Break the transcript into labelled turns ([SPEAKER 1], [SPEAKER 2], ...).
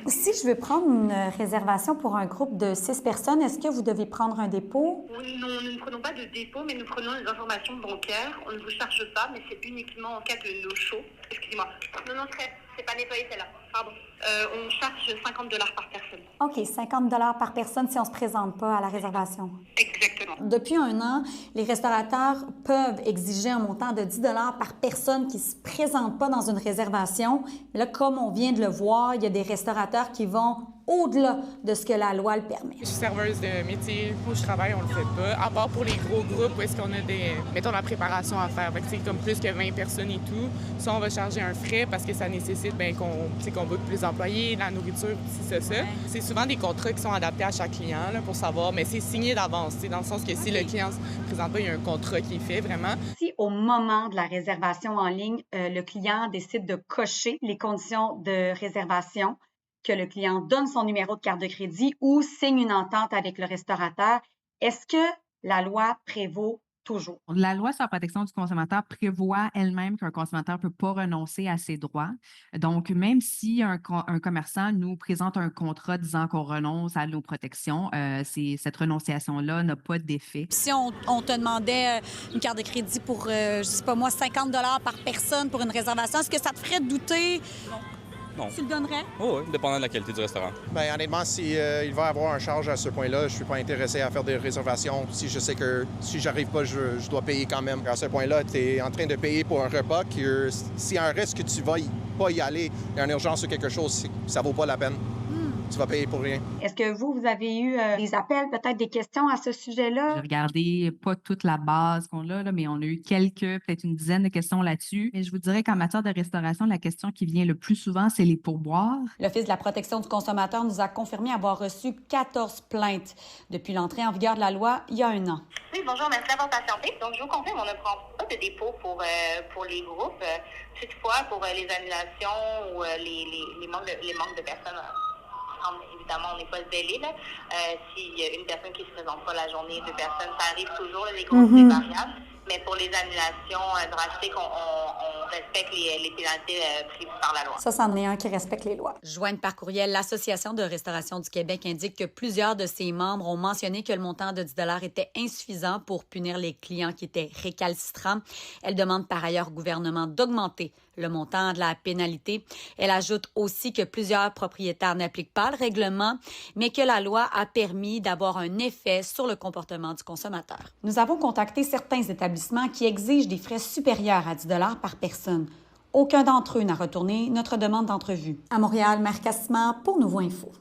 [SPEAKER 1] Si je veux prendre une réservation pour un groupe de 6 personnes, est-ce que vous devez prendre un dépôt?
[SPEAKER 2] Oui, non, nous ne prenons pas de dépôt, mais nous prenons les informations bancaires. On ne vous charge pas, mais c'est uniquement en cas de no-show. Excusez-moi. Non, c'est pas nettoyé celle-là. Pardon. On charge 50 $ par personne.
[SPEAKER 1] OK, 50 par personne si on ne se présente pas à la réservation.
[SPEAKER 2] Exactement.
[SPEAKER 1] Depuis un an, les restaurateurs peuvent exiger un montant de 10 par personne qui ne se présente pas dans une réservation. Mais là, comme on vient de le voir, il y a des restaurateurs qui vont au-delà de ce que la loi le permet.
[SPEAKER 3] Je suis serveuse de métier où je travaille, on le fait pas. À part pour les gros groupes où est-ce qu'on a mettons, la préparation à faire. Fait que, comme plus que 20 personnes et tout, ça, on va charger un frais parce que ça nécessite qu'on book plus d'employés, la nourriture, ça. C'est souvent des contrats qui sont adaptés à chaque client là, pour savoir, mais c'est signé d'avance, dans le sens que si le client se présente pas, il y a un contrat qui est fait vraiment.
[SPEAKER 1] Si au moment de la réservation en ligne, le client décide de cocher les conditions de réservation, que le client donne son numéro de carte de crédit ou signe une entente avec le restaurateur, est-ce que la loi prévaut toujours?
[SPEAKER 4] La loi sur la protection du consommateur prévoit elle-même qu'un consommateur ne peut pas renoncer à ses droits. Donc, même si un commerçant nous présente un contrat disant qu'on renonce à nos protections, cette renonciation-là n'a pas d'effet.
[SPEAKER 5] Si on te demandait une carte de crédit pour, je sais pas moi, 50 $ par personne pour une réservation, est-ce que ça te ferait douter?
[SPEAKER 6] Non.
[SPEAKER 5] Tu le donnerais?
[SPEAKER 6] Oh, oui, dépendant de la qualité du restaurant.
[SPEAKER 7] Bien, honnêtement, si il va y avoir un charge à ce point-là, je ne suis pas intéressé à faire des réservations. Si je sais que si j'arrive pas, je dois payer quand même. À ce point-là, tu es en train de payer pour un repas s'il y a un risque que tu vas pas y aller, il y a une urgence ou quelque chose, ça vaut pas la peine. Tu vas payer pour rien.
[SPEAKER 1] Est-ce que vous avez eu des appels, peut-être des questions à ce sujet-là?
[SPEAKER 4] J'ai regardé pas toute la base qu'on a, là, mais on a eu peut-être une dizaine de questions là-dessus. Et je vous dirais qu'en matière de restauration, la question qui vient le plus souvent, c'est les pourboires.
[SPEAKER 1] L'Office de la protection du consommateur nous a confirmé avoir reçu 14 plaintes depuis l'entrée en vigueur de la loi il y a un an.
[SPEAKER 2] Oui, bonjour, merci d'avoir patienté. Donc, je vous confirme, on ne prend pas de dépôt pour les groupes. Toutefois, pour les annulations ou les manques de personnes, évidemment, on n'est pas zélé. S'il y a une personne qui ne se présente pas la journée, 2 personnes, ça arrive toujours, les groupes, c'est variable. Mais pour les annulations drastiques, on respecte les pénalités prévues par la loi.
[SPEAKER 1] Ça, c'en est un qui respecte les lois.
[SPEAKER 5] Joigne par courriel, l'Association de restauration du Québec indique que plusieurs de ses membres ont mentionné que le montant de 10 $ était insuffisant pour punir les clients qui étaient récalcitrants. Elle demande par ailleurs au gouvernement d'augmenter le montant de la pénalité. Elle ajoute aussi que plusieurs propriétaires n'appliquent pas le règlement, mais que la loi a permis d'avoir un effet sur le comportement du consommateur.
[SPEAKER 1] Nous avons contacté certains établissements qui exigent des frais supérieurs à 10 par personne. Aucun d'entre eux n'a retourné notre demande d'entrevue. À Montréal, Marc Cassima pour Nouveau Info.